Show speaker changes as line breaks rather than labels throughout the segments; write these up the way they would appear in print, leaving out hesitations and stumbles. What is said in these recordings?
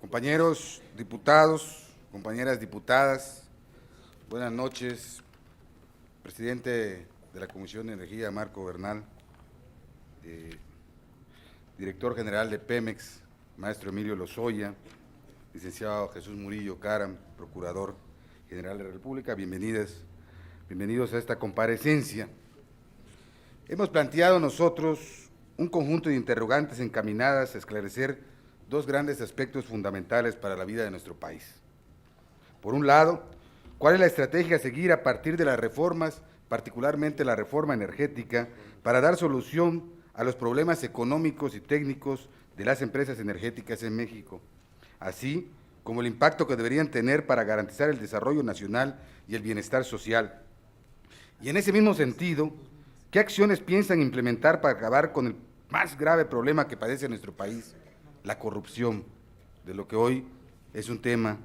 Compañeros diputados, compañeras diputadas, buenas noches. Presidente de la Comisión de Energía, Marco Bernal, director general de Pemex, maestro Emilio Lozoya, licenciado Jesús Murillo Caram, procurador general de la República, bienvenidos a esta comparecencia. Hemos planteado nosotros un conjunto de interrogantes encaminadas a esclarecer dos grandes aspectos fundamentales para la vida de nuestro país. Por un lado, ¿cuál es la estrategia a seguir a partir de las reformas, particularmente la reforma energética, para dar solución a los problemas económicos y técnicos de las empresas energéticas en México, así como el impacto que deberían tener para garantizar el desarrollo nacional y el bienestar social? Y en ese mismo sentido, ¿qué acciones piensan implementar para acabar con el más grave problema que padece nuestro país, la corrupción, de lo que hoy es un tema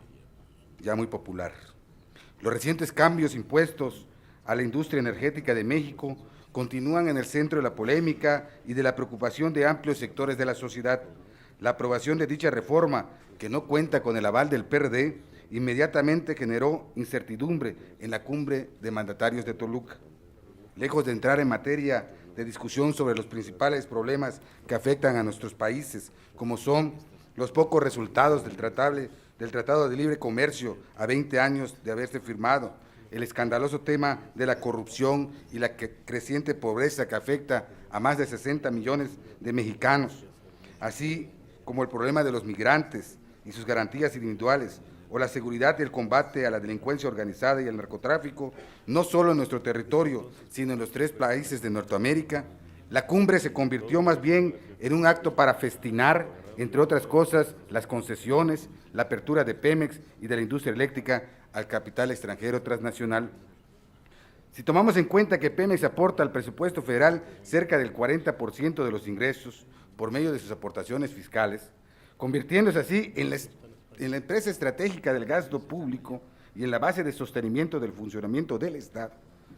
ya muy popular? Los recientes cambios impuestos a la industria energética de México continúan en el centro de la polémica y de la preocupación de amplios sectores de la sociedad. La aprobación de dicha reforma, que no cuenta con el aval del PRD, inmediatamente generó incertidumbre en la cumbre de mandatarios de Toluca. Lejos de entrar en materia de discusión sobre los principales problemas que afectan a nuestros países, como son los pocos resultados del Tratado de Libre Comercio a 20 años de haberse firmado, el escandaloso tema de la corrupción y la creciente pobreza que afecta a más de 60 millones de mexicanos, así como el problema de los migrantes y sus garantías individuales, o la seguridad y el combate a la delincuencia organizada y el narcotráfico, no solo en nuestro territorio, sino en los 3 países de Norteamérica, la cumbre se convirtió más bien en un acto para festinar, entre otras cosas, las concesiones, la apertura de Pemex y de la industria eléctrica al capital extranjero transnacional. Si tomamos en cuenta que Pemex aporta al presupuesto federal cerca del 40% de los ingresos por medio de sus aportaciones fiscales, convirtiéndose así en la empresa estratégica del gasto público y en la base de sostenimiento del funcionamiento del Estado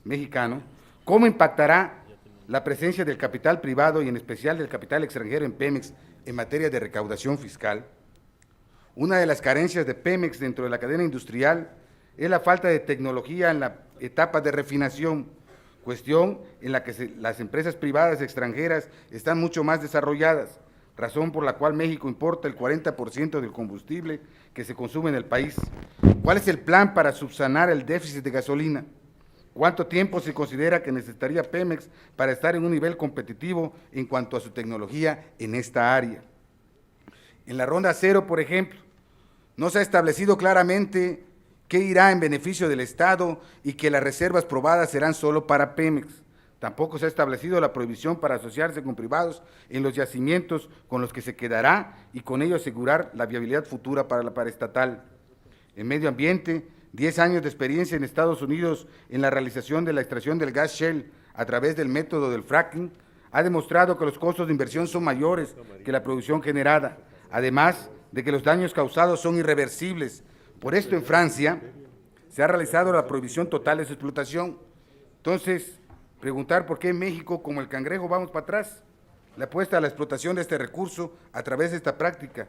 mexicano, ¿cómo impactará la presencia del capital privado y en especial del capital extranjero en Pemex en materia de recaudación fiscal? Una de las carencias de Pemex dentro de la cadena industrial es la falta de tecnología en la etapa de refinación, cuestión en la que las empresas privadas extranjeras están mucho más desarrolladas, razón por la cual México importa el 40% del combustible que se consume en el país. ¿Cuál es el plan para subsanar el déficit de gasolina? ¿Cuánto tiempo se considera que necesitaría Pemex para estar en un nivel competitivo en cuanto a su tecnología en esta área? En la ronda 0, por ejemplo, no se ha establecido claramente qué irá en beneficio del Estado y que las reservas probadas serán solo para Pemex. Tampoco se ha establecido la prohibición para asociarse con privados en los yacimientos con los que se quedará y con ello asegurar la viabilidad futura para la paraestatal. En medio ambiente, 10 años de experiencia en Estados Unidos en la realización de la extracción del gas shale a través del método del fracking ha demostrado que los costos de inversión son mayores que la producción generada, además de que los daños causados son irreversibles. Por esto en Francia se ha realizado la prohibición total de su explotación. Entonces, preguntar por qué en México, como el cangrejo, vamos para atrás. La apuesta a la explotación de este recurso a través de esta práctica.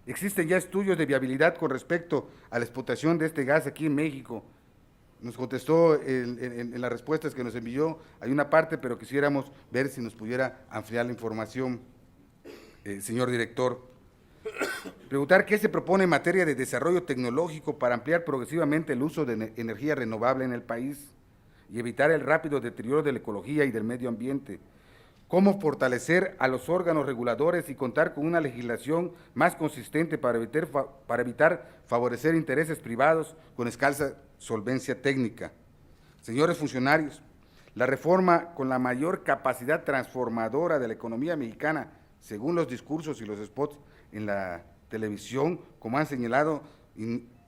Existen ya estudios de viabilidad con respecto a la explotación de este gas aquí en México. Nos contestó en las respuestas que nos envió, hay una parte, pero quisiéramos ver si nos pudiera ampliar la información, señor director. Preguntar qué se propone en materia de desarrollo tecnológico para ampliar progresivamente el uso de energía renovable en el país y evitar el rápido deterioro de la ecología y del medio ambiente. Cómo fortalecer a los órganos reguladores y contar con una legislación más consistente para evitar favorecer intereses privados con escasa solvencia técnica. Señores funcionarios, la reforma con la mayor capacidad transformadora de la economía mexicana, según los discursos y los spots en la televisión, como han señalado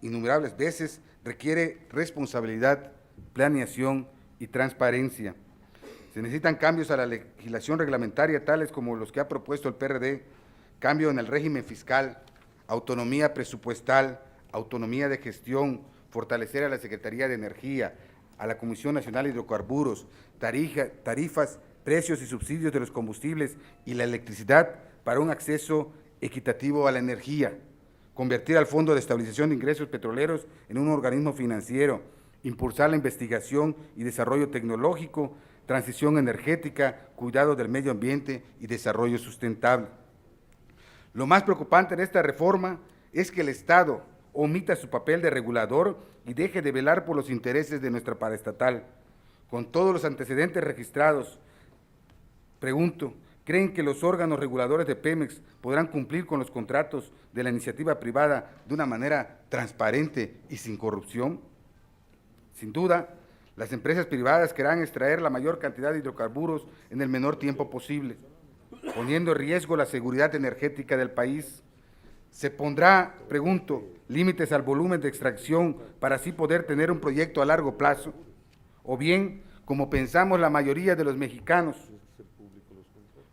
innumerables veces, requiere responsabilidad, planeación y transparencia. Se necesitan cambios a la legislación reglamentaria, tales como los que ha propuesto el PRD, cambio en el régimen fiscal, autonomía presupuestal, autonomía de gestión, fortalecer a la Secretaría de Energía, a la Comisión Nacional de Hidrocarburos, tarifas, precios y subsidios de los combustibles y la electricidad para un acceso equitativo a la energía. convertir al Fondo de Estabilización de Ingresos Petroleros en un organismo financiero, impulsar la investigación y desarrollo tecnológico, transición energética, cuidado del medio ambiente y desarrollo sustentable. Lo más preocupante en esta reforma es que el Estado omita su papel de regulador y deje de velar por los intereses de nuestra paraestatal. Con todos los antecedentes registrados, pregunto, ¿creen que los órganos reguladores de Pemex podrán cumplir con los contratos de la iniciativa privada de una manera transparente y sin corrupción? Sin duda, las empresas privadas querrán extraer la mayor cantidad de hidrocarburos en el menor tiempo posible, poniendo en riesgo la seguridad energética del país. ¿Se pondrá, pregunto, límites al volumen de extracción para así poder tener un proyecto a largo plazo? O bien, como pensamos la mayoría de los mexicanos,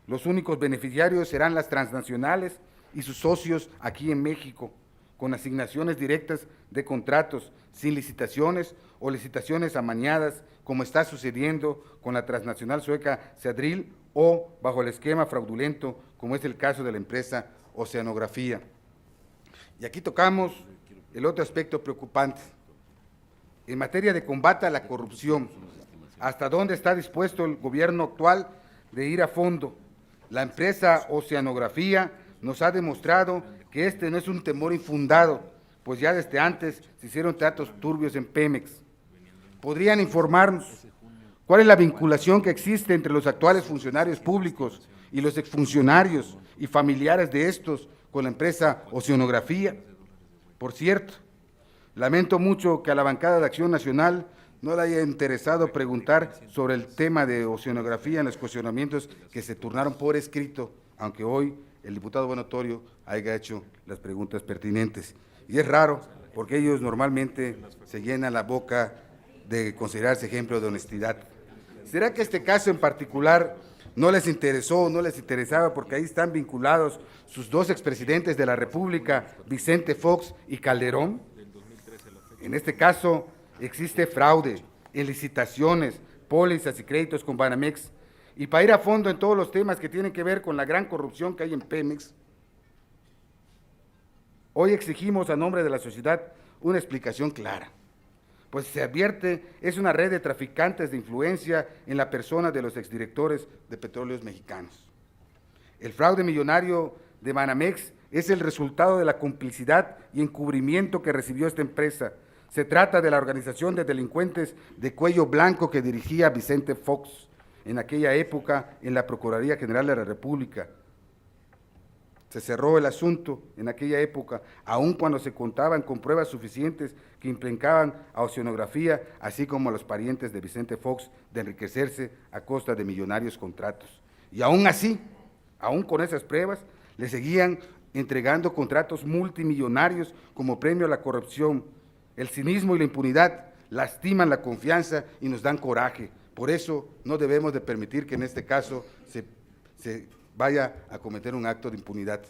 los únicos beneficiarios serán las transnacionales y sus socios aquí en México, con asignaciones directas de contratos, sin licitaciones o licitaciones amañadas, como está sucediendo con la transnacional sueca Seadrill o bajo el esquema fraudulento, como es el caso de la empresa Oceanografía. Y aquí tocamos el otro aspecto preocupante. En materia de combate a la corrupción, ¿hasta dónde está dispuesto el gobierno actual de ir a fondo? La empresa Oceanografía nos ha demostrado que este no es un temor infundado, pues ya desde antes se hicieron tratos turbios en Pemex. ¿Podrían informarnos cuál es la vinculación que existe entre los actuales funcionarios públicos y los exfuncionarios y familiares de estos con la empresa Oceanografía? Por cierto, lamento mucho que a la bancada de Acción Nacional no le haya interesado preguntar sobre el tema de Oceanografía en los cuestionamientos que se turnaron por escrito, aunque hoy el diputado Buenotorio haya hecho las preguntas pertinentes. Y es raro, porque ellos normalmente se llenan la boca de considerarse ejemplo de honestidad. ¿Será que este caso en particular no les interesó, no les interesaba, porque ahí están vinculados sus dos expresidentes de la República, Vicente Fox y Calderón? En este caso existe fraude en licitaciones, pólizas y créditos con Banamex. Y para ir a fondo en todos los temas que tienen que ver con la gran corrupción que hay en Pemex, hoy exigimos a nombre de la sociedad una explicación clara, pues se advierte es una red de traficantes de influencia en la persona de los exdirectores de Petróleos Mexicanos. El fraude millonario de Banamex es el resultado de la complicidad y encubrimiento que recibió esta empresa. Se trata de la organización de delincuentes de cuello blanco que dirigía Vicente Fox en aquella época en la Procuraduría General de la República. Se cerró el asunto en aquella época, aun cuando se contaban con pruebas suficientes que implicaban a Oceanografía, así como a los parientes de Vicente Fox, de enriquecerse a costa de millonarios contratos. Y aún así, aún con esas pruebas, le seguían entregando contratos multimillonarios como premio a la corrupción. El cinismo y la impunidad lastiman la confianza y nos dan coraje. Por eso no debemos de permitir que en este caso se vaya a cometer un acto de impunidad.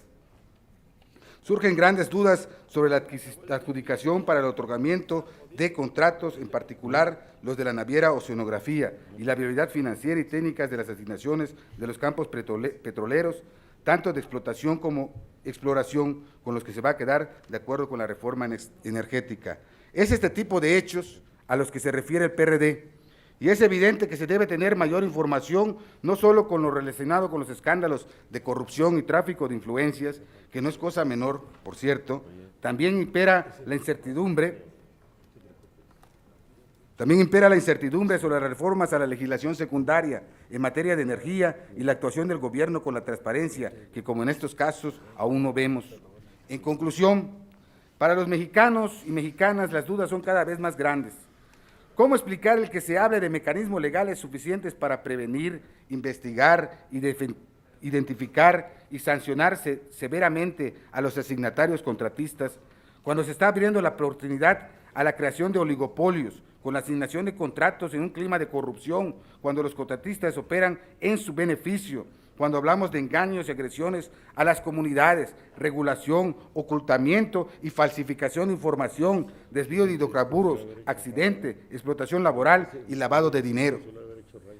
Surgen grandes dudas sobre la adjudicación para el otorgamiento de contratos, en particular los de la naviera Oceanografía, y la viabilidad financiera y técnicas de las asignaciones de los campos petroleros, tanto de explotación como exploración, con los que se va a quedar de acuerdo con la reforma energética. Es este tipo de hechos a los que se refiere el PRD, y es evidente que se debe tener mayor información, no solo con lo relacionado con los escándalos de corrupción y tráfico de influencias, que no es cosa menor, por cierto. También impera la incertidumbre sobre las reformas a la legislación secundaria en materia de energía y la actuación del gobierno con la transparencia, que como en estos casos aún no vemos. En conclusión, para los mexicanos y mexicanas las dudas son cada vez más grandes. ¿Cómo explicar el que se hable de mecanismos legales suficientes para prevenir, investigar, identificar y sancionar severamente a los asignatarios contratistas, cuando se está abriendo la oportunidad a la creación de oligopolios, con la asignación de contratos en un clima de corrupción, cuando los contratistas operan en su beneficio, cuando hablamos de engaños y agresiones a las comunidades, regulación, ocultamiento y falsificación de información, desvío de hidrocarburos, accidente, explotación laboral y lavado de dinero?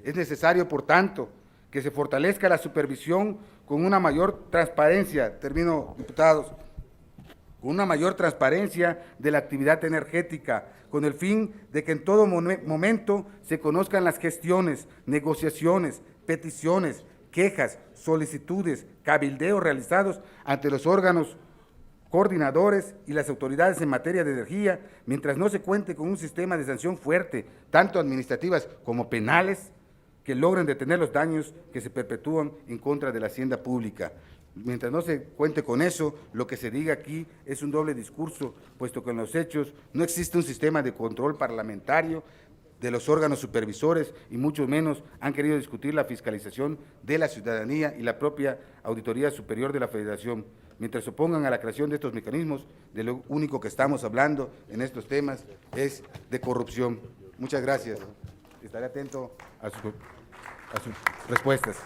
Es necesario, por tanto, que se fortalezca la supervisión con una mayor transparencia, termino, diputados, con una mayor transparencia de la actividad energética, con el fin de que en todo momento se conozcan las gestiones, negociaciones, peticiones, quejas, solicitudes, cabildeos realizados ante los órganos coordinadores y las autoridades en materia de energía, mientras no se cuente con un sistema de sanción fuerte, tanto administrativas como penales, que logren detener los daños que se perpetúan en contra de la hacienda pública. Mientras no se cuente con eso, lo que se diga aquí es un doble discurso, puesto que en los hechos no existe un sistema de control parlamentario de los órganos supervisores y mucho menos han querido discutir la fiscalización de la ciudadanía y la propia Auditoría Superior de la Federación. Mientras se opongan a la creación de estos mecanismos, de lo único que estamos hablando en estos temas es de corrupción. Muchas gracias. Estaré atento a sus respuestas.